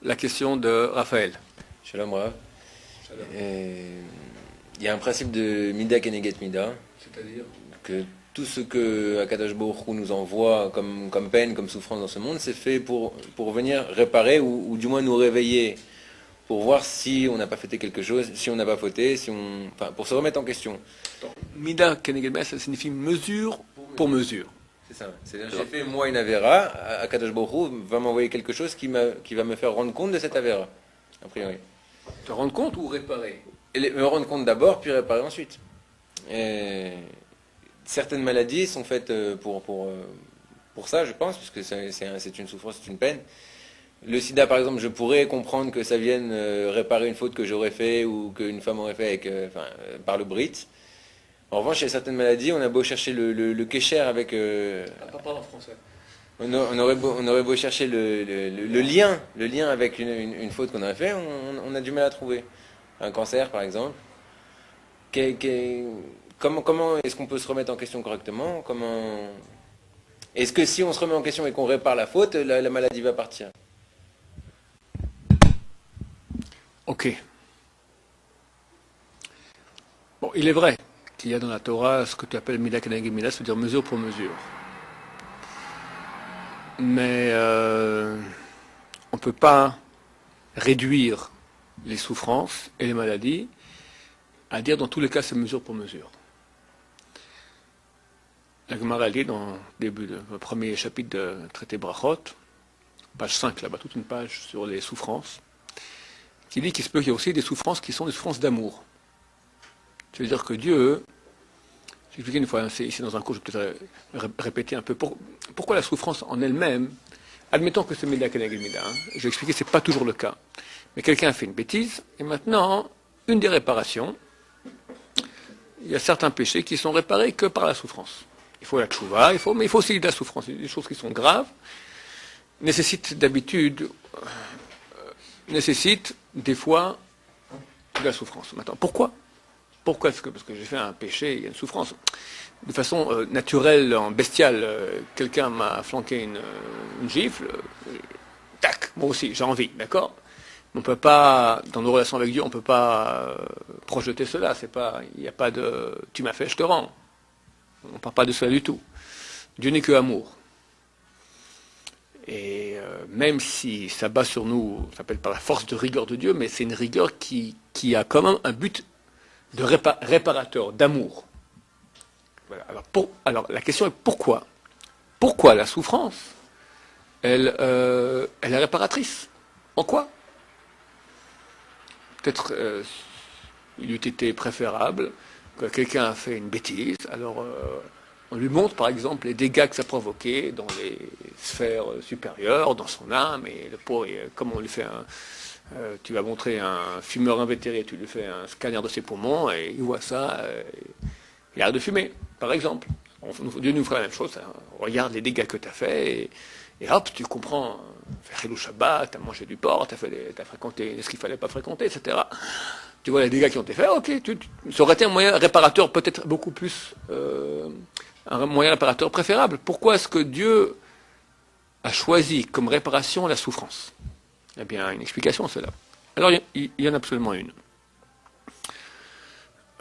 la question de Raphaël. Shalom Rav. Shalom. Il y a un principe de Mida Keneget Mida, C'est-à-dire que tout ce que Akadosh Baruch Hu nous envoie comme peine, comme souffrance dans ce monde, c'est fait pour venir réparer ou du moins nous réveiller, pour voir si on n'a pas fauté quelque chose, si on n'a pas fauté, enfin, pour se remettre en question. Mida Keneged Mida, ça signifie mesure pour mesure. C'est ça. C'est-à-dire, j'ai fait moi une Avera, Akadosh Baruch Hu va m'envoyer quelque chose qui va me faire rendre compte de cette Avera, a priori. Te rendre compte ou réparer? Et me rendre compte d'abord, puis réparer ensuite. Et certaines maladies sont faites pour ça, je pense, puisque c'est une souffrance, c'est une peine. Le sida, par exemple, je pourrais comprendre que ça vienne réparer une faute que j'aurais fait ou qu'une femme aurait fait par le brit. En revanche, il y a certaines maladies, on a beau chercher le kécher avec... Pas parler en français. On aurait beau chercher le lien avec une faute qu'on aurait fait, on a du mal à trouver. Un cancer, par exemple. Comment est-ce qu'on peut se remettre en question correctement? Est-ce que si on se remet en question et qu'on répare la faute, la maladie va partir? Ok. Bon, il est vrai qu'il y a dans la Torah ce que tu appelles Mida Keneged Mida, c'est-à-dire mesure pour mesure. Mais on ne peut pas réduire les souffrances et les maladies à dire dans tous les cas c'est mesure pour mesure. La Gemara dit dans le début du premier chapitre de traité Brachot, page 5 là-bas, toute une page sur les souffrances, qui dit qu'il se peut qu'il y ait aussi des souffrances qui sont des souffrances d'amour. Ça veut dire que Dieu, j'ai expliqué une fois, c'est ici dans un cours, je vais peut-être répéter un peu, pourquoi la souffrance en elle-même, admettons que c'est Mida Keneged Mida, je vais expliquer, c'est pas toujours le cas. Mais quelqu'un a fait une bêtise, et maintenant, une des réparations, il y a certains péchés qui sont réparés que par la souffrance. Il faut la tchouva, mais il faut aussi de la souffrance. Des choses qui sont graves, nécessitent des fois de la souffrance. Maintenant, pourquoi? Pourquoi est-ce que, parce que j'ai fait un péché, il y a une souffrance. De façon naturelle, bestiale, quelqu'un m'a flanqué une gifle, tac, moi aussi, j'ai envie, d'accord? On ne peut pas, dans nos relations avec Dieu, on ne peut pas projeter cela. Il n'y a pas de tu m'as fait, je te rends. On ne parle pas de cela du tout. Dieu n'est que amour. Et même si ça bat sur nous, ça s'appelle par la force de rigueur de Dieu, mais c'est une rigueur qui a quand même un but de réparateur, d'amour. Voilà. Alors la question est pourquoi? Pourquoi la souffrance, elle est réparatrice? En quoi? Peut-être il eût été préférable que quelqu'un a fait une bêtise, alors on lui montre par exemple les dégâts que ça a provoqué dans les sphères supérieures, dans son âme, et le pauvre, comme on lui fait tu vas montrer un fumeur invétéré, tu lui fais un scanner de ses poumons, et il voit ça, il arrête de fumer, par exemple. Dieu nous ferait la même chose, hein. Regarde les dégâts que tu as fait, et hop, tu comprends, fait le Shabbat, tu as mangé du porc, tu as fréquenté ce qu'il ne fallait pas fréquenter, etc. Tu vois les dégâts qui ont été faits, ok, ça aurait été un moyen réparateur peut-être beaucoup plus, un moyen réparateur préférable. Pourquoi est-ce que Dieu a choisi comme réparation la souffrance? Il y a bien une explication à cela. Alors il y en a absolument une.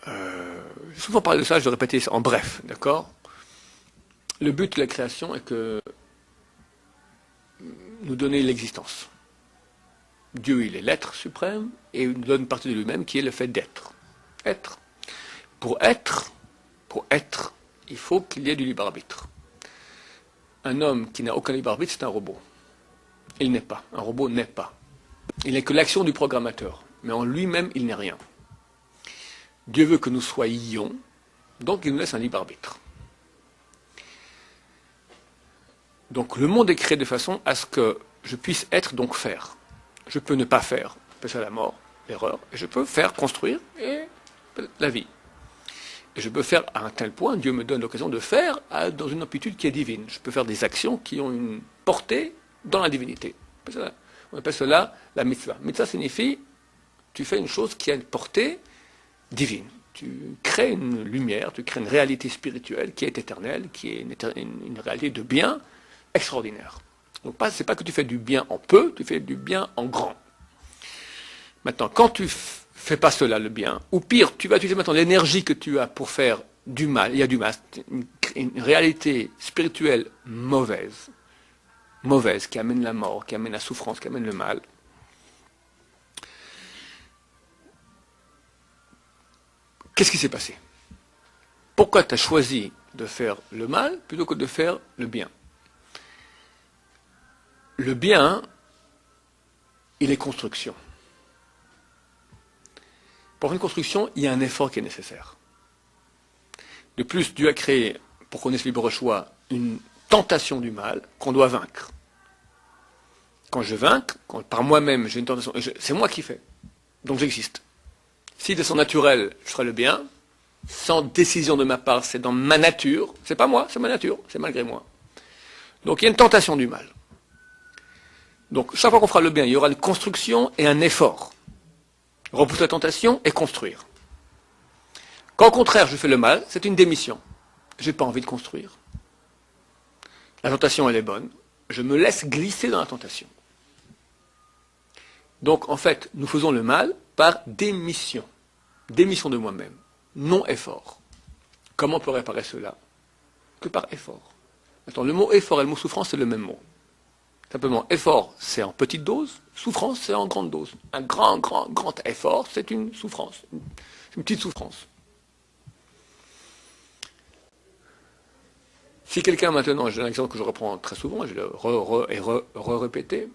J'ai souvent parlé de ça, je vais répéter ça en bref, d'accord? Le but de la création est que nous donner l'existence. Dieu, il est l'être suprême, et il nous donne une partie de lui-même qui est le fait d'être. Être. Pour être, il faut qu'il y ait du libre arbitre. Un homme qui n'a aucun libre arbitre, c'est un robot. Il n'est pas. Un robot n'est pas. Il n'est que l'action du programmateur. Mais en lui-même, il n'est rien. Dieu veut que nous soyons, donc il nous laisse un libre arbitre. Donc le monde est créé de façon à ce que je puisse être, donc faire. Je peux ne pas faire, c'est ça la mort, l'erreur, et je peux faire, construire, et la vie. Et je peux faire à un tel point, Dieu me donne l'occasion de faire dans une amplitude qui est divine. Je peux faire des actions qui ont une portée dans la divinité. On appelle cela la mitzvah. Mitzvah signifie, tu fais une chose qui a une portée divine. Tu crées une lumière, tu crées une réalité spirituelle qui est éternelle, qui est une réalité de bien extraordinaire. Donc c'est pas que tu fais du bien en peu, tu fais du bien en grand. Maintenant, quand tu fais pas cela, le bien, ou pire, tu vas utiliser maintenant l'énergie que tu as pour faire du mal, il y a du mal, une réalité spirituelle mauvaise, qui amène la mort, qui amène la souffrance, qui amène le mal. Qu'est-ce qui s'est passé? Pourquoi tu as choisi de faire le mal plutôt que de faire le bien? Le bien, il est construction. Pour une construction, il y a un effort qui est nécessaire. De plus, Dieu a créé, pour qu'on ait ce libre choix, une tentation du mal qu'on doit vaincre. Quand je vaincre, quand par moi-même j'ai une tentation, c'est moi qui fais. Donc j'existe. Si de son naturel, je ferai le bien, sans décision de ma part, c'est dans ma nature, c'est pas moi, c'est ma nature, c'est malgré moi. Donc il y a une tentation du mal. Donc chaque fois qu'on fera le bien, il y aura une construction et un effort. Repousser la tentation et construire. Quand au contraire je fais le mal, c'est une démission. J'ai pas envie de construire. La tentation elle est bonne. Je me laisse glisser dans la tentation. Donc en fait, nous faisons le mal par démission. Démission de moi-même. Non effort. Comment on peut réparer cela? Que par effort. Attends, le mot effort et le mot souffrance, c'est le même mot. Simplement, effort, c'est en petite dose, souffrance, c'est en grande dose. Un grand effort, c'est une souffrance, une petite souffrance. Si quelqu'un maintenant, j'ai un exemple que je reprends très souvent, je le répéter,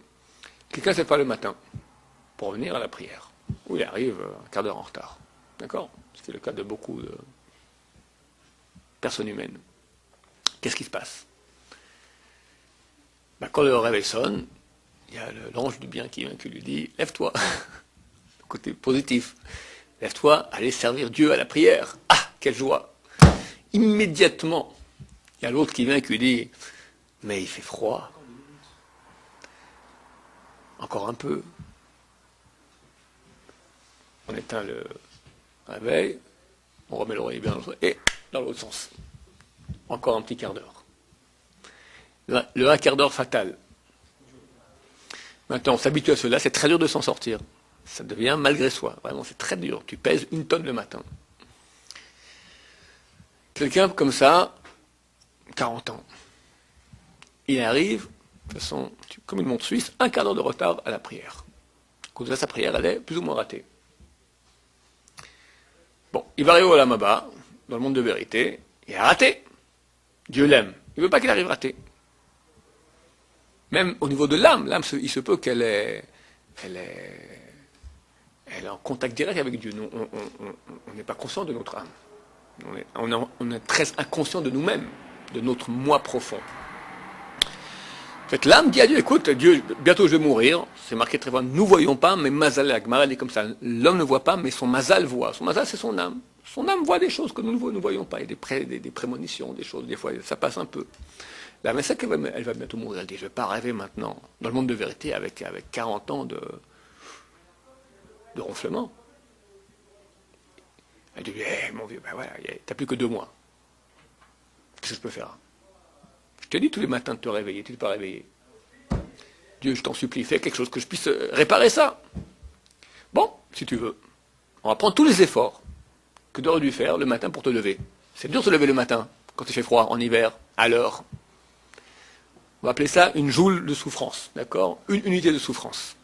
quelqu'un ne sait pas le matin pour venir à la prière, ou il arrive un quart d'heure en retard. D'accord? C'est le cas de beaucoup de personnes humaines. Qu'est-ce qui se passe? Quand le réveil sonne, il y a l'ange du bien qui vient, qui lui dit « Lève-toi ». Côté positif. Lève-toi, allez servir Dieu à la prière. Ah, quelle joie! Immédiatement, il y a l'autre qui vient et qui lui dit « Mais il fait froid. Encore un peu. » On éteint le réveil, on remet l'oreille bien et dans l'autre sens. Encore un petit quart d'heure. Le un quart d'heure fatal. Maintenant, on s'habitue à cela, c'est très dur de s'en sortir. Ça devient malgré soi. Vraiment, c'est très dur. Tu pèses 1 tonne le matin. Quelqu'un comme ça, 40 ans, il arrive, de façon, comme une montre suisse, 1 quart d'heure de retard à la prière. À cause de ça, sa prière, elle est plus ou moins ratée. Bon, il va arriver au Lamaba, dans le monde de vérité, il a raté. Dieu l'aime. Il ne veut pas qu'il arrive raté. Même au niveau de l'âme, il se peut qu'elle est en contact direct avec Dieu. Nous, on n'est pas conscient de notre âme. On est très inconscient de nous-mêmes, de notre moi profond. En fait, l'âme dit à Dieu, écoute, Dieu, bientôt je vais mourir. C'est marqué très bien, nous ne voyons pas, mais Mazal, la Gemara dit comme ça. L'homme ne voit pas, mais son Mazal voit. Son Mazal, c'est son âme. Son âme voit des choses que nous ne voyons pas. Il y a des prémonitions, des choses, des fois, ça passe un peu. La Messa, elle va bientôt mourir. Elle dit, je ne vais pas rêver maintenant, dans le monde de vérité, avec 40 ans de ronflement. Elle dit, mon vieux, ben voilà, t'as plus que 2 mois. Qu'est-ce que je peux faire? Je te dis tous les matins de te réveiller, tu n'es pas réveillé. Dieu, je t'en supplie, fais quelque chose que je puisse réparer ça. Bon, si tu veux. On va prendre tous les efforts que tu aurais dû faire le matin pour te lever. C'est dur de se lever le matin, quand il fait froid, en hiver, à l'heure. On va appeler ça une joule de souffrance, d'accord? Une unité de souffrance.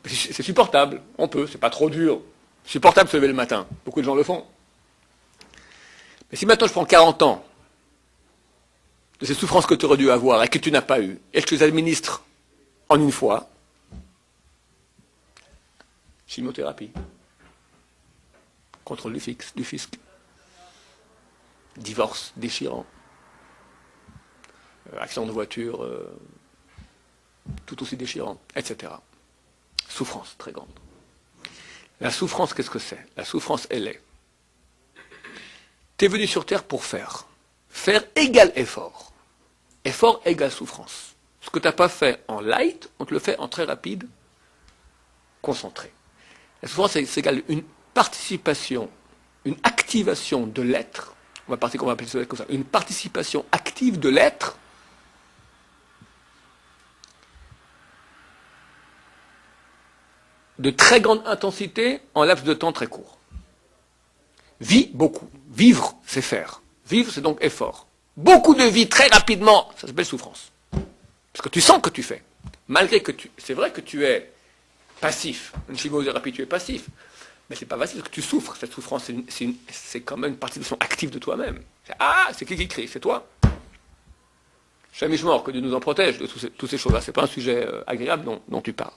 C'est supportable, on peut, c'est pas trop dur. Supportable de se lever le matin, beaucoup de gens le font. Mais si maintenant je prends 40 ans de ces souffrances que tu aurais dû avoir et que tu n'as pas eues, et que je les administre en une fois, chimiothérapie, contrôle du fisc, divorce déchirant, accident de voiture tout aussi déchirant, etc. Souffrance très grande. La souffrance, qu'est-ce que c'est? La souffrance, elle est. Tu es venu sur Terre pour faire. Faire égale effort. Effort égale souffrance. Ce que tu n'as pas fait en light, on te le fait en très rapide, concentré. La souffrance, c'est égal une participation, une activation de l'être. On va appeler ça comme ça. Une participation active de l'être de très grande intensité en laps de temps très court. Vis beaucoup. Vivre, c'est faire. Vivre, c'est donc effort. Beaucoup de vie très rapidement, ça s'appelle souffrance. Parce que tu sens que tu fais. Malgré que tu... C'est vrai que tu es passif. Une chimiothérapie, tu es passif. Mais c'est pas facile parce que tu souffres. Cette souffrance, c'est quand même une participation active de toi-même. C'est qui crie? C'est toi. Chamishmor, que Dieu nous en protège de toutes ces choses-là. C'est pas un sujet agréable dont tu parles.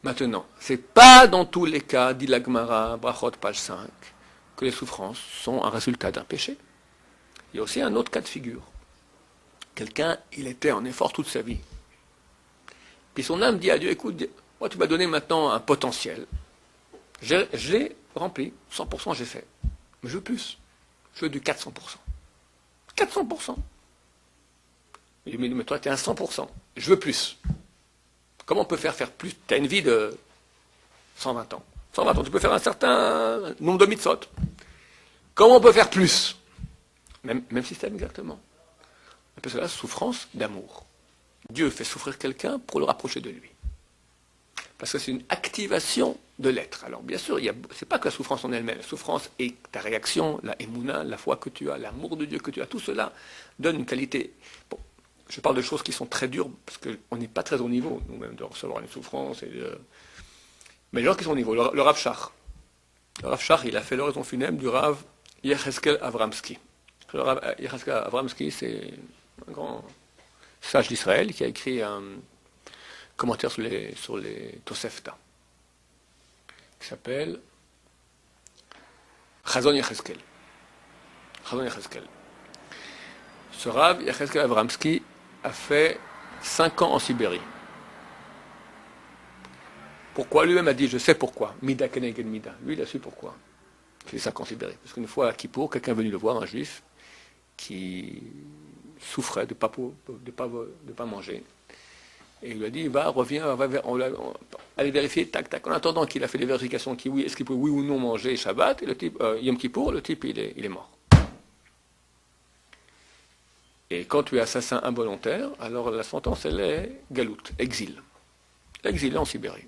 Maintenant, c'est pas dans tous les cas, dit la Gemara, Brachot, page 5, que les souffrances sont un résultat d'un péché. Il y a aussi un autre cas de figure. Quelqu'un, il était en effort toute sa vie. Puis son âme dit à Dieu, écoute, moi tu m'as donné maintenant un potentiel. Je l'ai rempli, 100% j'ai fait. Mais je veux plus. Je veux du 400%. 400%. Il dit, mais toi tu es un 100%. Je veux plus. Comment on peut faire plus? Tu as une vie de 120 ans. 120 ans, tu peux faire un certain nombre de mitzvot. Comment on peut faire plus? Même système exactement. On appelle cela souffrance d'amour. Dieu fait souffrir quelqu'un pour le rapprocher de lui. Parce que c'est une activation de l'être. Alors bien sûr, ce n'est pas que la souffrance en elle-même. La souffrance est ta réaction, la émouna, la foi que tu as, l'amour de Dieu que tu as. Tout cela donne une qualité. Bon, je parle de choses qui sont très dures, parce qu'on n'est pas très au niveau, nous-mêmes, de recevoir une souffrance. Mais les gens qui sont au niveau, le Rav Shach. Le Rav Shach, il a fait l'oraison funèbre du Rav Yecheskel Avramsky. Le Rav Yecheskel Avramsky, c'est un grand sage d'Israël qui a écrit un commentaire sur les Tosefta, qui s'appelle Chazon Yecheskel. Chazon Yecheskel. Ce Rav Yecheskel Avramsky a fait 5 ans en Sibérie. Pourquoi? Lui-même a dit, je sais pourquoi. Mida keneged mida. Lui, il a su pourquoi. Il fait 5 ans en Sibérie. Parce qu'une fois à Kippour, quelqu'un est venu le voir, un juif, qui souffrait de ne pas manger. Et il lui a dit, reviens, allez vérifier, tac, tac. En attendant qu'il a fait des vérifications, est-ce qu'il peut oui ou non manger Shabbat, et le type, Yom Kippour, le type, il est mort. Et quand tu es assassin involontaire, alors la sentence, elle est galout, exil. Exilé en Sibérie.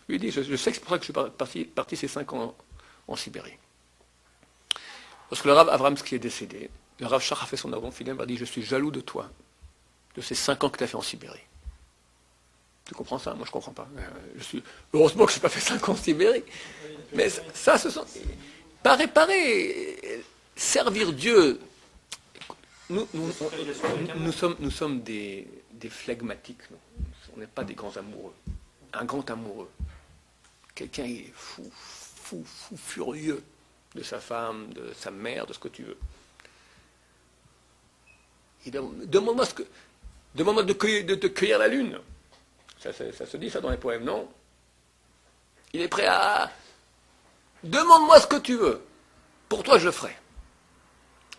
Lui dit, je sais que c'est pour ça que je suis parti ces 5 ans en Sibérie. Lorsque le Rav Avramsky est décédé, le Rav Shach a fait son avant funèbre, a dit, je suis jaloux de toi, de ces 5 ans que tu as fait en Sibérie. Tu comprends ça? Moi, je ne comprends pas. Heureusement que je n'ai pas fait 5 ans en Sibérie. Mais ça, ce sont... servir Dieu. Nous sommes des flegmatiques. On n'est pas des grands amoureux. Un grand amoureux. Quelqu'un est fou, furieux de sa femme, de sa mère, de ce que tu veux. Demande-moi de te cueillir la lune. Ça se dit ça dans les poèmes, non? Il est prêt à... Demande-moi ce que tu veux. Pour toi, je le ferai.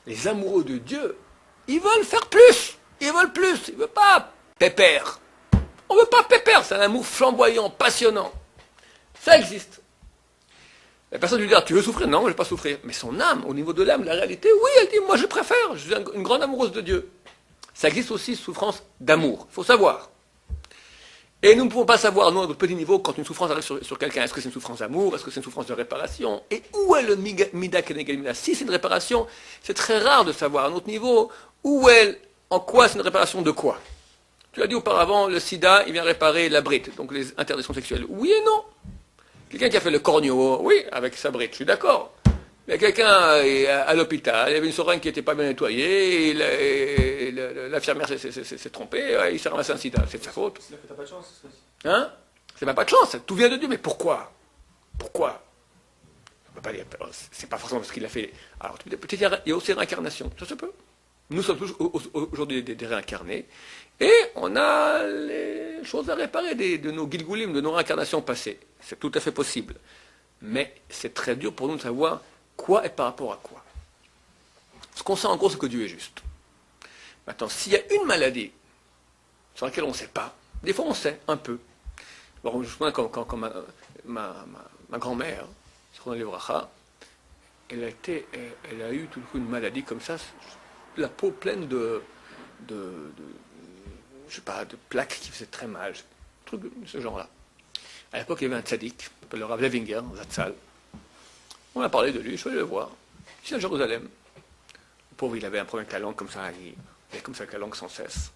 Les amoureux de Dieu, ils veulent faire plus. Ils veulent plus. Ils ne veulent pas pépère. On ne veut pas pépère. C'est un amour flamboyant, passionnant. Ça existe. La personne lui dit, tu veux souffrir? Non, je ne vais pas souffrir. Mais son âme, au niveau de l'âme, la réalité, oui, elle dit, moi je préfère. Je suis une grande amoureuse de Dieu. Ça existe aussi, souffrance d'amour. Il faut savoir. Et nous ne pouvons pas savoir, nous, à notre petit niveau, quand une souffrance arrive sur quelqu'un, est-ce que c'est une souffrance d'amour, est-ce que c'est une souffrance de réparation? Et où est le mida keneged mida? Si c'est une réparation, c'est très rare de savoir à notre niveau, en quoi c'est une réparation de quoi? Tu l'as dit auparavant, le sida, il vient réparer la brite, donc les interdictions sexuelles. Oui et non. Quelqu'un qui a fait le corneau, oui, avec sa brite, je suis d'accord. Mais quelqu'un à l'hôpital, il y avait une seringue qui n'était pas bien nettoyée, et l'infirmière s'est trompée, il s'est ramassé un sida. C'est de sa faute. T'as pas de chance. Hein? C'est même pas de chance, tout vient de Dieu, mais pourquoi? Pourquoi? On peut pas dire, c'est pas forcément parce qu'il a fait... Alors, peut-être il y a aussi réincarnation, ça se peut. Nous sommes aujourd'hui des réincarnés, et on a les choses à réparer de nos gilgoulim, de nos réincarnations passées. C'est tout à fait possible. Mais c'est très dur pour nous de savoir quoi est par rapport à quoi. Ce qu'on sait en gros, c'est que Dieu est juste. Maintenant, s'il y a une maladie sur laquelle on ne sait pas, des fois on sait un peu. Alors, je me souviens quand ma grand-mère, elle a eu tout le coup une maladie comme ça, la peau pleine de je sais pas, de plaques qui faisaient très mal, truc de ce genre-là. À l'époque, il y avait un tzaddik, le Rav Levinger, Zatzal. On a parlé de lui, je suis allé le voir. Ici à Jérusalem. Le pauvre, il avait un problème avec la langue comme ça, il avait comme ça avec la langue sans cesse.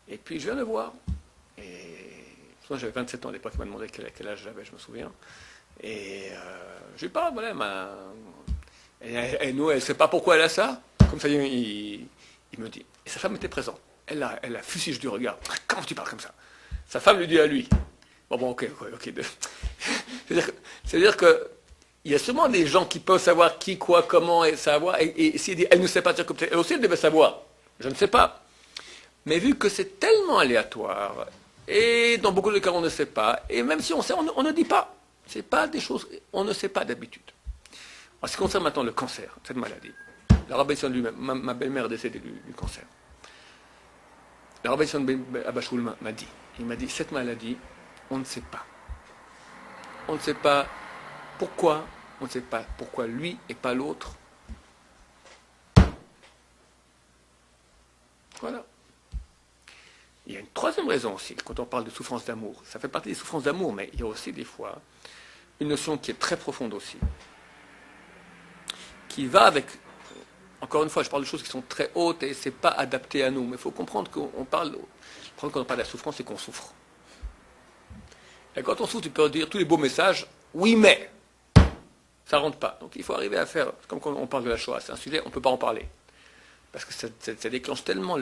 Et puis je viens le voir. Et moi, j'avais 27 ans à l'époque, il m'a demandé quel âge j'avais, je me souviens. Et je lui parle, voilà, et nous, elle ne sait pas pourquoi elle a ça. Comme ça, il me dit. Et sa femme était présente. Elle a fusillé du regard. Comment tu parles comme ça? Sa femme lui dit à lui. Bon, ok. C'est-à-dire que il y a sûrement des gens qui peuvent savoir qui, quoi, comment, et savoir. Et si elle ne sait pas dire comme ça, elle aussi, elle devait savoir. Je ne sais pas. Mais vu que c'est tellement aléatoire, et dans beaucoup de cas, on ne sait pas, et même si on sait, on ne dit pas. Ce n'est pas des choses, on ne sait pas d'habitude. En ce qui concerne maintenant le cancer, cette maladie, la Rabbi Sion lui-même, ma belle-mère est décédée du cancer. La Rabbi Sion Abba Shaul m'a dit, cette maladie, on ne sait pas. On ne sait pas pourquoi, on ne sait pas pourquoi lui et pas l'autre. Voilà. Il y a une troisième raison aussi, quand on parle de souffrance d'amour. Ça fait partie des souffrances d'amour, mais il y a aussi des fois une notion qui est très profonde aussi, qui va avec, encore une fois, je parle de choses qui sont très hautes et ce n'est pas adapté à nous, mais il faut comprendre qu'on parle, quand on parle de la souffrance, c'est qu'on souffre. Et quand on souffre, tu peux dire tous les beaux messages, oui mais, ça ne rentre pas. Donc il faut arriver à faire, comme quand on parle de la Shoah, c'est un sujet, on ne peut pas en parler. Parce que ça déclenche tellement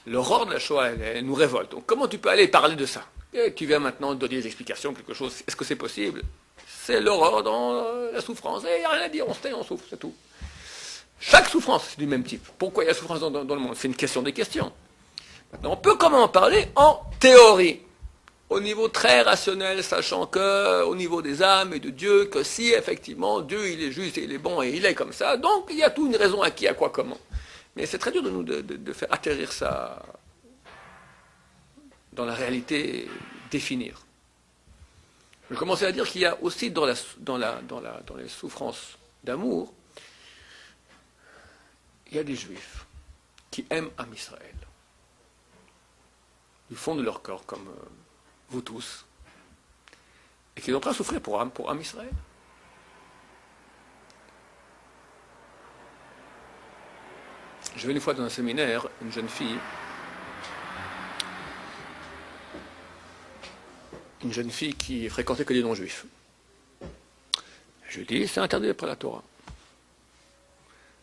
l'horreur de la Shoah, elle nous révolte. Donc comment tu peux aller parler de ça? Et tu viens maintenant donner des explications, quelque chose, est-ce que c'est possible? C'est l'horreur dans la souffrance, et il n'y a rien à dire, on se tait, on souffre, c'est tout. Chaque souffrance, c'est du même type. Pourquoi il y a souffrance dans le monde? C'est une question des questions. Maintenant, on peut comment en parler? En théorie. Au niveau très rationnel, sachant que, au niveau des âmes et de Dieu, que si effectivement Dieu il est juste et il est bon et il est comme ça, donc il y a toute une raison à qui, à quoi, comment. Mais c'est très dur de nous de faire atterrir ça dans la réalité, définir. Je commençais à dire qu'il y a aussi dans les souffrances d'amour, il y a des juifs qui aiment Am Israël. Du fond de leur corps, comme vous tous, et qui sont en train de souffrir pour Am Israël. Je vais une fois dans un séminaire, une jeune fille qui fréquentait que des non-juifs. Je lui dis, c'est interdit d'après la Torah.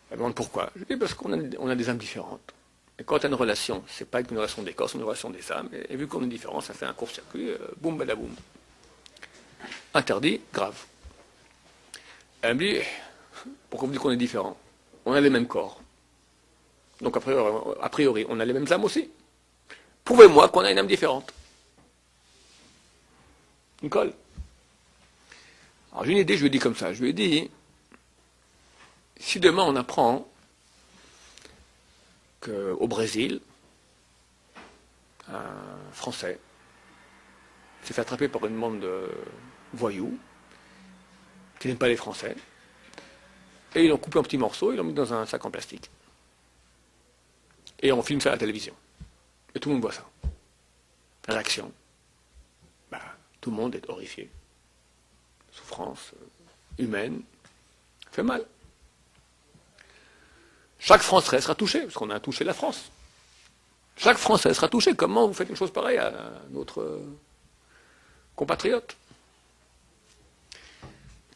Elle me demande pourquoi. Je lui dis, parce qu'on a des âmes différentes. Et quand tu as une relation, c'est pas une relation des corps, c'est une relation des âmes. Et vu qu'on est différents, ça fait un court-circuit, boum, badaboum. Interdit, grave. Elle me dit, pourquoi vous dites qu'on est différents? On a les mêmes corps. Donc a priori, on a les mêmes âmes aussi. Prouvez-moi qu'on a une âme différente. Une colle. Alors j'ai une idée, je lui ai dit comme ça. Je lui ai dit, si demain on apprend qu'au Brésil, un Français s'est fait attraper par une bande de voyous qui n'aiment pas les Français, et ils l'ont coupé en petits morceaux, ils l'ont mis dans un sac en plastique. Et on filme ça à la télévision. Et tout le monde voit ça. Réaction. Tout le monde est horrifié. Souffrance humaine. Fait mal. Chaque Français sera touché, parce qu'on a touché la France. Chaque Français sera touché. Comment vous faites une chose pareille à notre compatriote?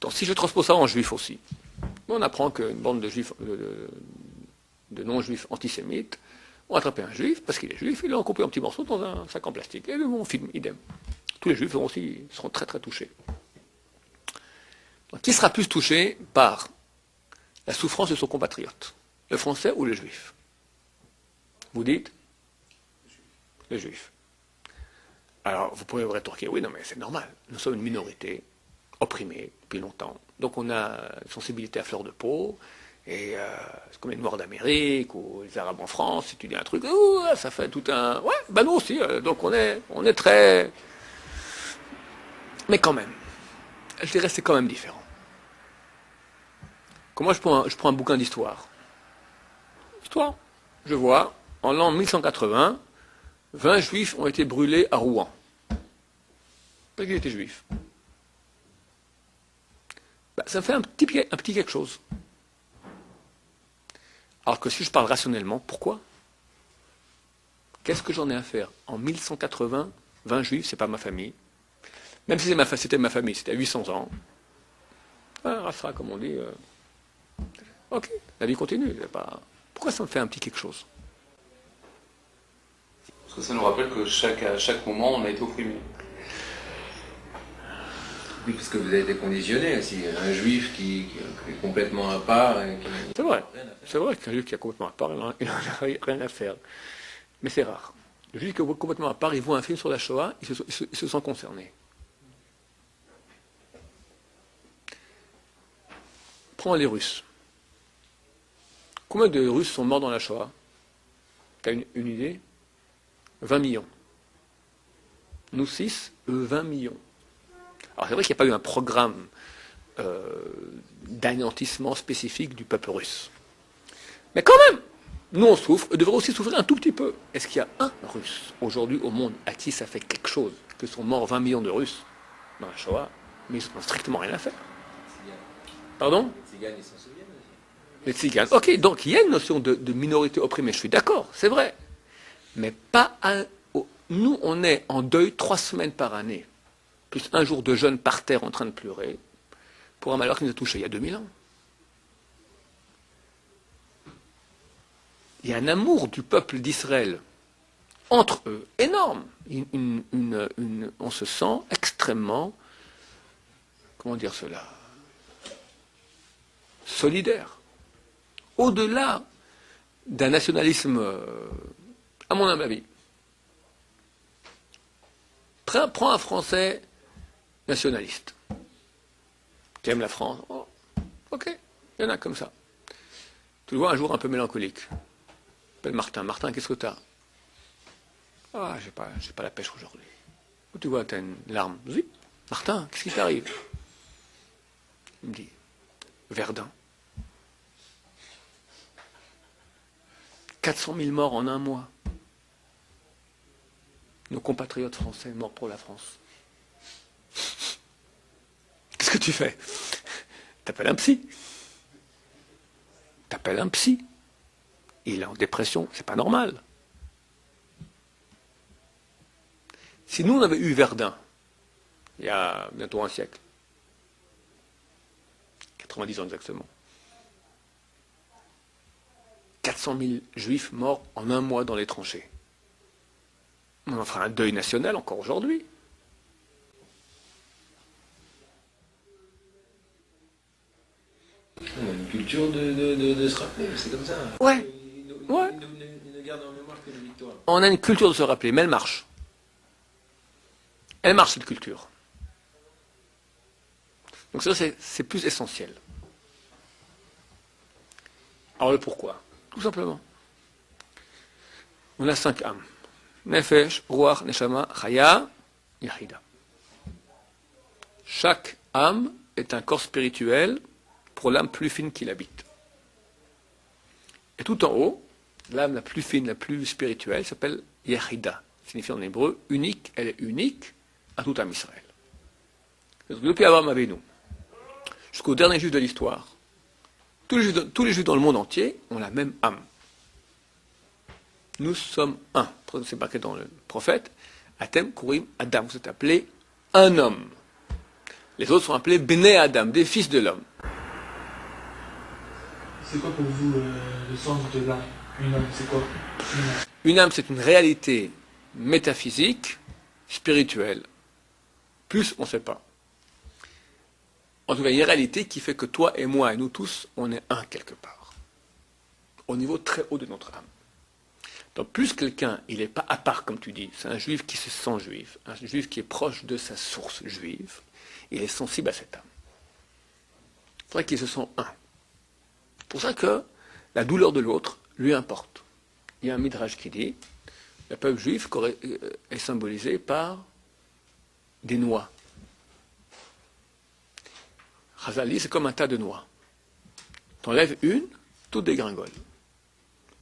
Donc, si je transpose ça en juif aussi, on apprend qu'une bande de juifs, de non-juifs antisémites ont attrapé un juif, parce qu'il est juif, ils l'ont coupé en petits morceaux dans un sac en plastique. Et on filme, idem. Tous les juifs seront très très touchés. Donc, qui sera plus touché par la souffrance de son compatriote? Le français ou le juif? Vous dites? Le juif. Alors, vous pouvez vous rétorquer, oui, non, mais c'est normal. Nous sommes une minorité, opprimée depuis longtemps. Donc, on a une sensibilité à fleur de peau, et c'est comme les Noirs d'Amérique, ou les Arabes en France, si tu dis un truc, ça fait tout un... Ouais, ben nous aussi, donc on est très... Mais quand même, je dirais que c'est quand même différent. Comme moi, je prends un bouquin d'histoire. Histoire. Je vois, en l'an 1180, 20 juifs ont été brûlés à Rouen. Parce qu'il était juif. Ben, ça me fait un petit quelque chose. Alors que si je parle rationnellement, pourquoi? Qu'est-ce que j'en ai à faire? En 1180, 20 juifs, c'est pas ma famille. Même si c'était ma famille, c'était à 800 ans. Ah, Rafra, comme on dit. Ok, la vie continue. Pourquoi ça me fait un petit quelque chose? Parce que ça nous rappelle que à chaque moment, on a été opprimé. Oui, parce que vous avez été conditionné aussi. Un juif qui est complètement à part. C'est vrai. C'est vrai qu'un juif qui est complètement à part, il n'en a rien à faire. Mais c'est rare. Le juif qui est complètement à part, il voit un film sur la Shoah, il se sent concerné. Prends les Russes. Combien de Russes sont morts dans la Shoah? Tu as une idée? 20 millions. Nous 6, eux 20 millions. Alors c'est vrai qu'il n'y a pas eu un programme d'anéantissement spécifique du peuple russe. Mais quand même, nous on souffre, eux devraient aussi souffrir un tout petit peu. Est-ce qu'il y a un Russe aujourd'hui au monde à qui ça fait quelque chose que sont morts 20 millions de Russes dans la Shoah, mais ils n'ont strictement rien à faire? Pardon? Les Tziganes, ils s'en souviennent aussi. Les Tziganes. Ok, donc il y a une notion de minorité opprimée, je suis d'accord, c'est vrai. Mais pas nous, on est en deuil 3 semaines par année, plus un jour de jeûne par terre en train de pleurer, pour un malheur qui nous a touchés il y a 2000 ans. Il y a un amour du peuple d'Israël entre eux énorme. On se sent extrêmement, comment dire cela, solidaire. Au-delà d'un nationalisme, à mon humble avis. Prends un Français nationaliste qui aime la France. Oh, ok, il y en a comme ça. Tu le vois un jour un peu mélancolique. Il s'appelle Martin. Martin, qu'est-ce que tu as? Ah, j'ai pas la pêche aujourd'hui. Où tu vois, tu as une larme. Oui. Martin, qu'est-ce qui t'arrive? Il me dit, Verdun. 400 000 morts en un mois. Nos compatriotes français morts pour la France. Qu'est-ce que tu fais? T'appelles un psy. T'appelles un psy. Il est en dépression, c'est pas normal. Si nous on avait eu Verdun, il y a bientôt un siècle, 90 ans exactement, 400 000 juifs morts en un mois dans les tranchées. On en fera un deuil national encore aujourd'hui. On a une culture de se rappeler, c'est comme ça. Ouais. Ils ne gardent en mémoire que les victoires. On a une culture de se rappeler, mais elle marche. Elle marche cette culture. Donc ça c'est plus essentiel. Alors le pourquoi? Tout simplement. On a 5 âmes. Nefesh, Ruach, Neshama, Chaya, Yachida. Chaque âme est un corps spirituel pour l'âme plus fine qui l'habite. Et tout en haut, l'âme la plus fine, la plus spirituelle, s'appelle Yachida. Signifie en hébreu unique, elle est unique à tout âme Israël. Depuis Abraham Avinu, jusqu'au dernier juif de l'histoire, tous les juifs dans le monde entier ont la même âme. Nous sommes un. C'est marqué dans le prophète. Atem, Kourim, Adam. Vous êtes appelés un homme. Les autres sont appelés Bnei Adam, des fils de l'homme. C'est quoi pour vous le sens de l'âme? Une âme, c'est quoi? Une âme, c'est une réalité métaphysique, spirituelle. Plus, on ne sait pas. En tout cas, il y a une réalité qui fait que toi et moi et nous tous, on est un quelque part. Au niveau très haut de notre âme. Donc plus quelqu'un, il n'est pas à part, comme tu dis, c'est un juif qui se sent juif, un juif qui est proche de sa source juive, il est sensible à cette âme. C'est vrai qu'il se sent un. C'est pour ça que la douleur de l'autre lui importe. Il y a un midrash qui dit, le peuple juif est symbolisé par des noix. Chazali, c'est comme un tas de noix. T'enlèves une, tout dégringole.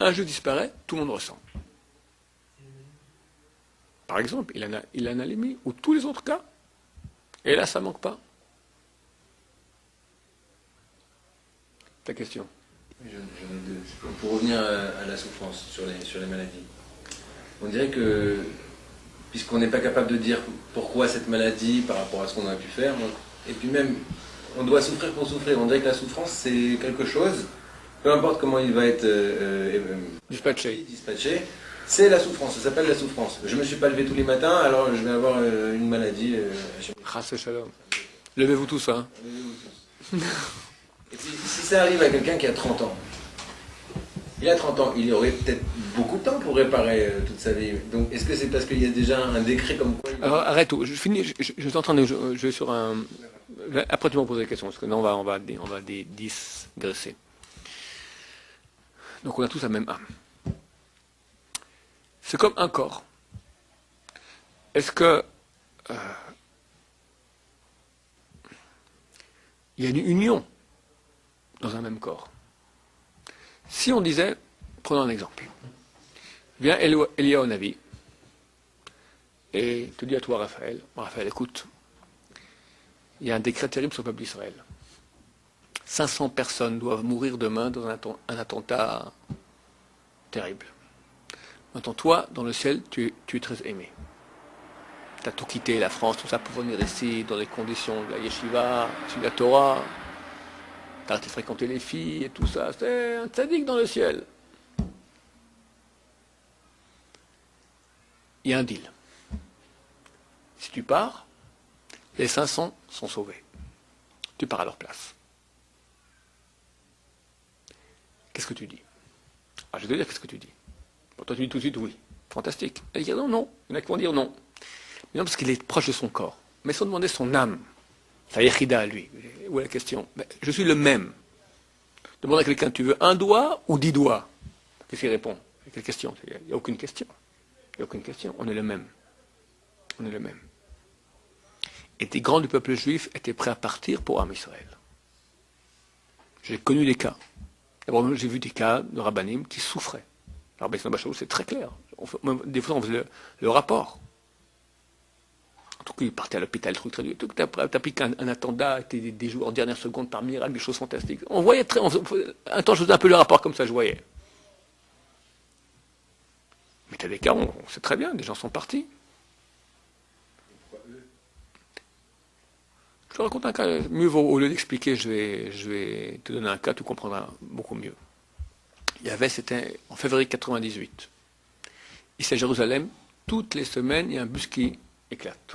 Un jeu disparaît, tout le monde ressent. Par exemple, il en a limité, ou tous les autres cas, Et là, ça manque pas. Ta question. J'en ai deux. Pour revenir à la souffrance sur les maladies. On dirait que, puisqu'on n'est pas capable de dire pourquoi cette maladie par rapport à ce qu'on a pu faire, et puis même, on doit souffrir pour souffrir. On dirait que la souffrance, c'est quelque chose, peu importe comment il va être dispatché, c'est la souffrance, ça s'appelle la souffrance. Je ne me suis pas levé tous les matins, alors je vais avoir une maladie. Chasse shalom. Levez-vous tous, hein. Levez-vous tous. Et puis, si ça arrive à quelqu'un qui a 30 ans, il a 30 ans, il aurait peut-être beaucoup de temps pour réparer toute sa vie. Donc, est-ce que c'est parce qu'il y a déjà un décret comme quoi... Alors, arrête tout. Je finis. Je suis en train de jouer sur un... Après, tu m'en poses des questions, parce que là, on va digresser. Donc, on a tous la même âme. C'est comme un corps. Est-ce que... il y a une union dans un même corps. Si on disait, prenons un exemple, vient Eliyahu Navi et te dit à toi, Raphaël, écoute, il y a un décret terrible sur le peuple d'Israël. 500 personnes doivent mourir demain dans un attentat terrible. Maintenant, toi, dans le ciel, tu es très aimé. Tu as tout quitté, la France, tout ça, pour venir ici, dans les conditions de la yeshiva, sur la Torah. Tu as arrêté de fréquenter les filles et tout ça. C'est un tzaddik dans le ciel. Il y a un deal. Si tu pars, les 500 sont sauvés. Tu pars à leur place. Qu'est-ce que tu dis? Je vais te dire qu'est-ce que tu dis. Bon, toi, tu dis tout de suite oui. Fantastique. Elle dit non. Il y en a qui vont dire non. Mais non, parce qu'il est proche de son corps. Mais sans demander son âme, sa yechida à lui. Où est la question? Je suis le même. Demande à quelqu'un, tu veux un doigt ou 10 doigts? Qu'est-ce qu'il répond? Quelle question? Il n'y a aucune question. Il n'y a aucune question. On est le même. On est le même. Et des grands du peuple juif étaient prêts à partir pour Am Israël. J'ai connu des cas. D'abord, j'ai vu des cas de rabbanim qui souffraient. Alors, c'est très clair. Des fois, on faisait le rapport. En tout cas, il partait à l'hôpital, le truc très dur. Tu as pris qu'un attentat, des jours en dernière seconde par miracle, des choses fantastiques. On voyait un temps, je faisais un peu le rapport comme ça, je voyais. Mais tu as des cas, on sait très bien, des gens sont partis. Je te raconte un cas, mieux vaut, au lieu d'expliquer, je vais te donner un cas, tu comprendras beaucoup mieux. C'était en février 98. Ici à Jérusalem, toutes les semaines, il y a un bus qui éclate.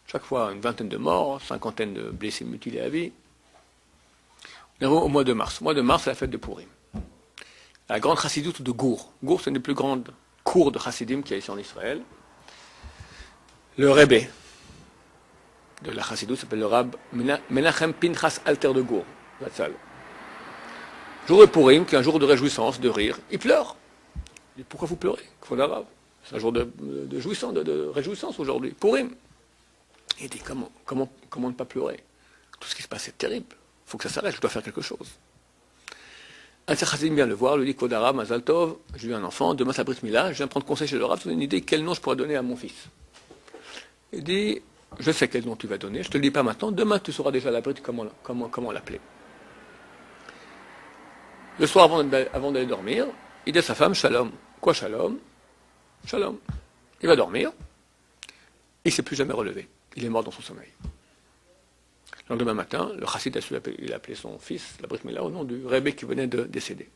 Chaque fois, une vingtaine de morts, 50 de blessés mutilés à vie. On est au mois de mars. Le mois de mars, c'est la fête de Purim. La grande chassidoute de Gour. Gour, c'est une des plus grandes cours de chassidim qu'il y a ici en Israël. Le Rebbe de la chassidoute s'appelle le Rab Menachem Pinchas Alter de Gour. Jour de Purim, qui est un jour de réjouissance, de rire, il pleure. Il dit, pourquoi vous pleurez? C'est un jour de réjouissance aujourd'hui. Purim. Il dit, comment ne pas pleurer? Tout ce qui se passe est terrible. Il faut que ça s'arrête, je dois faire quelque chose. Un Chassidim vient le voir, lui dit, Kodara, Mazal Tov, j'ai eu un enfant, demain c'est la Brit Mila, je viens prendre conseil chez le Rav, tu as une idée, quel nom je pourrais donner à mon fils? Il dit, je sais quel nom tu vas donner, je ne te le dis pas maintenant, demain tu sauras déjà la Brit comment l'appeler. Le soir, avant d'aller dormir, il dit à sa femme, Shalom. Quoi Shalom? Shalom. Il va dormir. Il ne s'est plus jamais relevé. Il est mort dans son sommeil. Le lendemain matin, le chassid il a appelé son fils, la Brit Mila, au nom du Rebbe qui venait de décéder.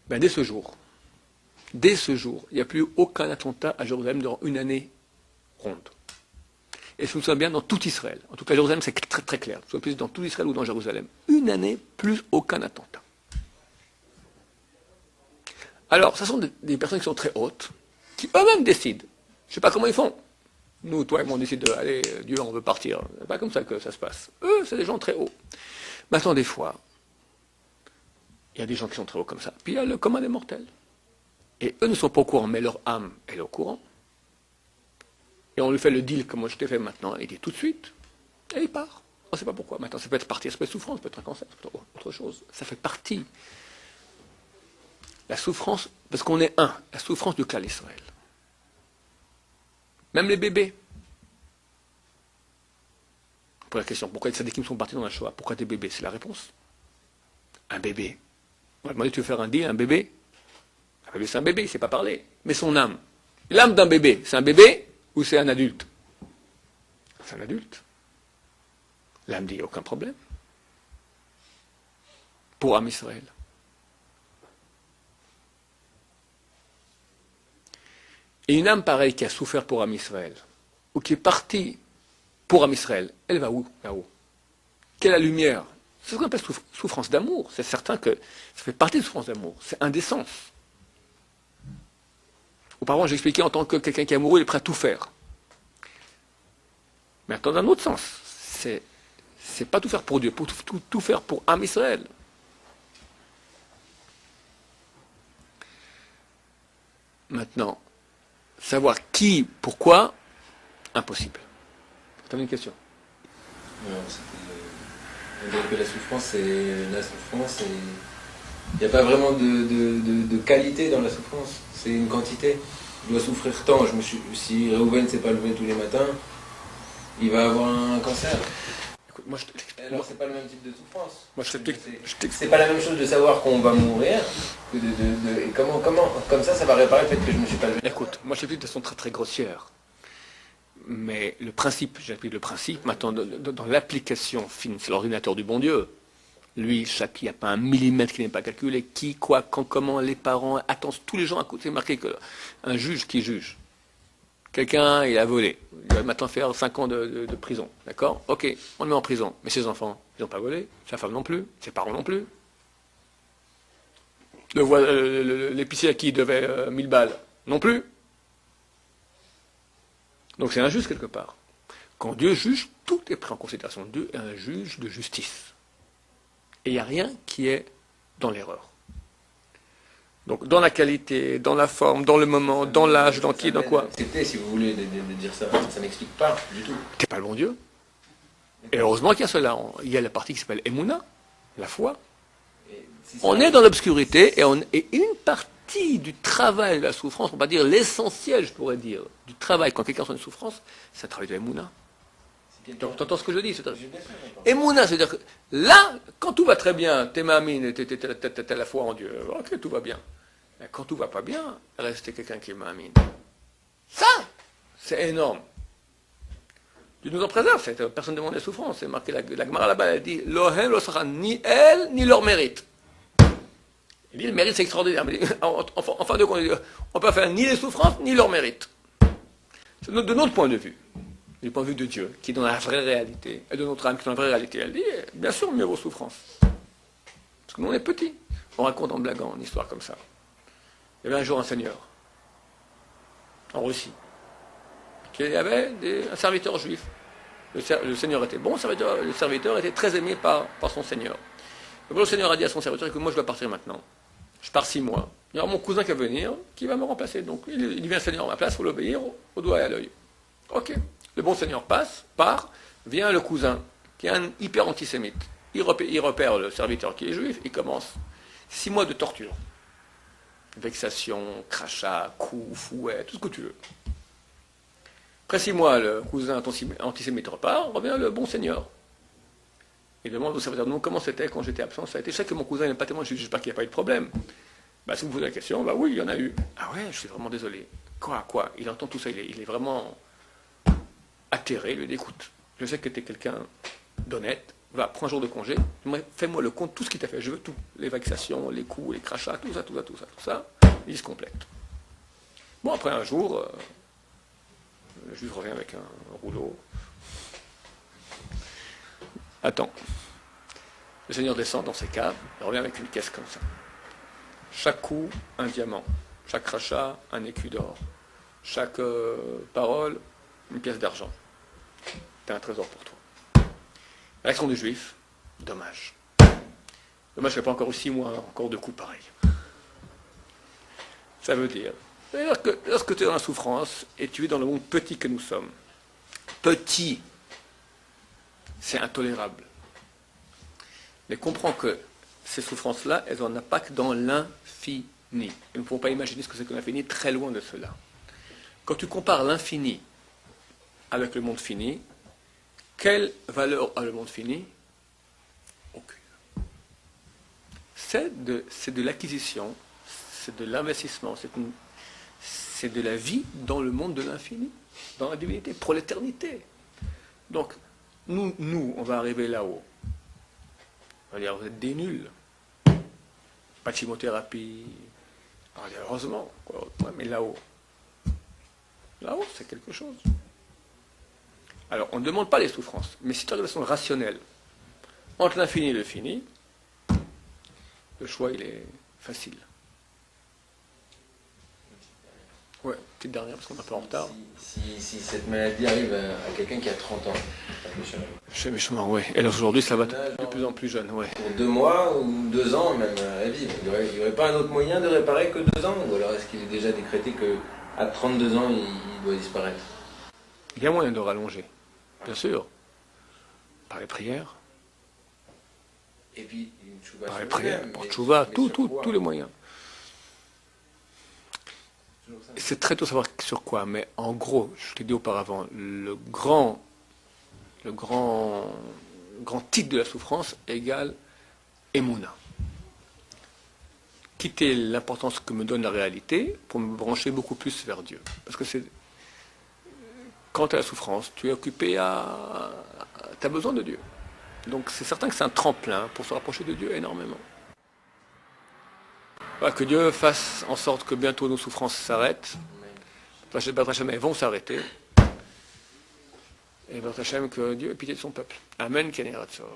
Dès ce jour, il n'y a plus aucun attentat à Jérusalem durant une année ronde. Et je me souviens bien dans tout Israël. En tout cas, Jérusalem, c'est très très clair. Soit plus dans tout Israël ou dans Jérusalem. Une année, plus aucun attentat. Alors, ce sont des personnes qui sont très hautes, qui eux-mêmes décident. Je ne sais pas comment ils font. Nous, toi et moi, on décide de, allez, Dieu, on veut partir. C'est pas comme ça que ça se passe. Eux, c'est des gens très hauts. Maintenant, des fois, il y a des gens qui sont très hauts comme ça. Puis il y a le commun des mortels. Et eux ne sont pas au courant, mais leur âme, elle est au courant. Et on lui fait le deal comme moi je t'ai fait maintenant, il dit tout de suite, et il part. On ne sait pas pourquoi. Maintenant, ça peut être partir, ça peut être souffrance, ça peut être un cancer, ça peut être autre chose. Ça fait partie. La souffrance, parce qu'on est un, la souffrance du clan Israël. Même les bébés. Pour la question, pourquoi les tzadikim sont partis dans la Shoah? Pourquoi des bébés? C'est la réponse. Un bébé. On va demander, tu veux faire un deal, un bébé? Un bébé, c'est un bébé, il ne sait pas parler. Mais son âme. L'âme d'un bébé, c'est un bébé ou c'est un adulte? C'est un adulte. L'âme dit, aucun problème. Pour Am Israël. Et une âme pareille qui a souffert pour Am Israël, ou qui est partie pour Am Israël, elle va où là-haut? Quelle est la lumière? C'est ce qu'on appelle souffrance d'amour. C'est certain que ça fait partie de souffrance d'amour. C'est indécence. Auparavant, j'ai expliqué en tant que quelqu'un qui est amoureux, il est prêt à tout faire. Mais dans un autre sens, c'est pas tout faire pour Dieu, pour tout faire pour Am Israël. Maintenant, savoir qui, pourquoi, impossible. Tu as une question? Non, on dirait que la souffrance, c'est la souffrance. Il n'y a pas vraiment de qualité dans la souffrance. C'est une quantité. Je dois souffrir tant. Si Reuven ne s'est pas levé tous les matins, il va avoir un cancer. Écoute, moi, je t'explique. Alors c'est pas le même type de souffrance. Moi, je t'explique. C'est pas la même chose de savoir qu'on va mourir que et comment comme ça va réparer le fait que je me suis pas levé. Écoute, moi je t'explique de façon très très grossière. Mais le principe, j'applique le principe, maintenant dans l'application fine, c'est l'ordinateur du bon Dieu. Lui, il n'y a pas un millimètre qui n'est pas calculé. Qui, quoi, quand, comment, les parents, attendent, tous les gens à côté. C'est marqué qu'un juge qui juge. Quelqu'un, il a volé. Il va maintenant faire 5 ans de prison. D'accord? Ok, on le met en prison. Mais ses enfants, ils n'ont pas volé. Sa femme non plus. Ses parents non plus. L'épicier à qui il devait 1000 balles non plus. Donc c'est injuste quelque part. Quand Dieu juge, tout est pris en considération. Dieu est un juge de justice. Et il n'y a rien qui est dans l'erreur. Donc dans la qualité, dans la forme, dans le moment, dans l'âge, dans qui, dans quoi. Accepter, si vous voulez, de dire ça, ça n'explique pas du tout. T'es pas le bon Dieu. Et heureusement qu'il y a cela. Il y a la partie qui s'appelle Emouna, la foi. On est dans l'obscurité et une partie du travail de la souffrance, on va dire l'essentiel, je pourrais dire, du travail quand quelqu'un est en souffrance, c'est un travail de Emouna. Tu entends ce que je dis? Emouna, c'est-à-dire que là, quand tout va très bien, t'es mamine, t'as la foi en Dieu, ok, tout va bien. Mais quand tout va pas bien, rester quelqu'un qui est mamine. Ça, c'est énorme. Dieu nous en préserve, personne ne demande la souffrance. C'est marqué, la Gemara là-bas, elle dit, Lohem lo sera ni elle, ni leur mérite. Il dit, le mérite, c'est extraordinaire. Mais en fin de compte, on ne peut pas faire ni les souffrances, ni leur mérite. C'est de notre point de vue. Du point de vue de Dieu, qui est dans la vraie réalité, et de notre âme qui est dans la vraie réalité. Elle dit, bien sûr, mieux vos souffrances. Parce que nous, on est petits. On raconte en blaguant une histoire comme ça. Il y avait un jour un seigneur, en Russie, qui avait un serviteur juif. Le seigneur était bon, le serviteur était très aimé par son seigneur. Le seigneur a dit à son serviteur, écoute, moi je dois partir maintenant. Je pars 6 mois. Il y aura mon cousin qui va venir, qui va me remplacer. Donc il devient seigneur à ma place, il faut l'obéir au doigt et à l'œil. Ok. Le bon seigneur part, vient le cousin, qui est un hyper antisémite. Il repère le serviteur qui est juif, il commence 6 mois de torture. Vexation, crachat, coups, fouet, tout ce que tu veux. Après 6 mois, le cousin antisémite repart, revient le bon seigneur. Il demande au serviteur, non, comment c'était quand j'étais absent? Ça a été, je sais que mon cousin n'est pas témoin, j'espère qu'il n'y a pas eu de problème. Si vous posez la question, oui, il y en a eu. Ah ouais, je suis vraiment désolé. Quoi? Il entend tout ça, il est vraiment atterré, il lui dit, écoute, je sais que tu es quelqu'un d'honnête, va, prends un jour de congé, fais-moi le compte, tout ce qu'il t'a fait, je veux tout. Les vexations, les coups, les crachats, tout ça, liste complète. Bon, après un jour, le juif revient avec un rouleau. Attends. Le seigneur descend dans ses caves, il revient avec une caisse comme ça. Chaque coup, un diamant. Chaque crachat, un écu d'or. Chaque parole, une pièce d'argent. T'as un trésor pour toi. Réaction du juif, dommage. Dommage qu'il n'y a pas encore eu 6 mois, encore de coups pareils. Ça veut dire que lorsque tu es dans la souffrance, et tu es dans le monde petit que nous sommes, petit, c'est intolérable. Mais comprends que ces souffrances-là, elles ont un impact dans l'infini. Et nous ne pouvons pas imaginer ce que c'est que l'infini, très loin de cela. Quand tu compares l'infini avec le monde fini, Quelle valeur a le monde fini? Aucune. C'est de l'acquisition, c'est de l'investissement, c'est de la vie dans le monde de l'infini, dans la divinité, pour l'éternité. Donc, nous, on va arriver là-haut. On va dire, vous êtes des nuls. Pas de chimiothérapie. On va dire, heureusement. Quoi. Ouais, mais là-haut, c'est quelque chose. Alors, on ne demande pas les souffrances, mais si tu as de façon rationnelle, entre l'infini et le fini, le choix, il est facile. Ouais, petite dernière, parce qu'on est un peu en retard. Si cette maladie arrive à quelqu'un qui a 30 ans, Chez méchant, oui. Et là, aujourd'hui, ça va de plus en plus jeune, ouais. pour 2 mois ou 2 ans même à vivre, il n'y aurait pas un autre moyen de réparer que 2 ans? Ou alors est-ce qu'il est déjà décrété qu'à 32 ans, il doit disparaître? Il y a moyen de rallonger, bien sûr. Par les prières, Et puis, une tchouva par sur les le prières, même, par mais- tchouva, mais sur quoi? tous les moyens. Toujours ça. Et c'est très tôt de savoir sur quoi, mais en gros, je t'ai dit auparavant, le grand titre de la souffrance égale Emouna. Quitter l'importance que me donne la réalité pour me brancher beaucoup plus vers Dieu. Parce que c'est quand tu as la souffrance, tu es occupé tu as besoin de Dieu. Donc c'est certain que c'est un tremplin pour se rapprocher de Dieu énormément. Voilà, que Dieu fasse en sorte que bientôt nos souffrances s'arrêtent. Elles vont s'arrêter. Et Baruch Hashem, que Dieu ait pitié de son peuple. Amen, Ken Yiratzor.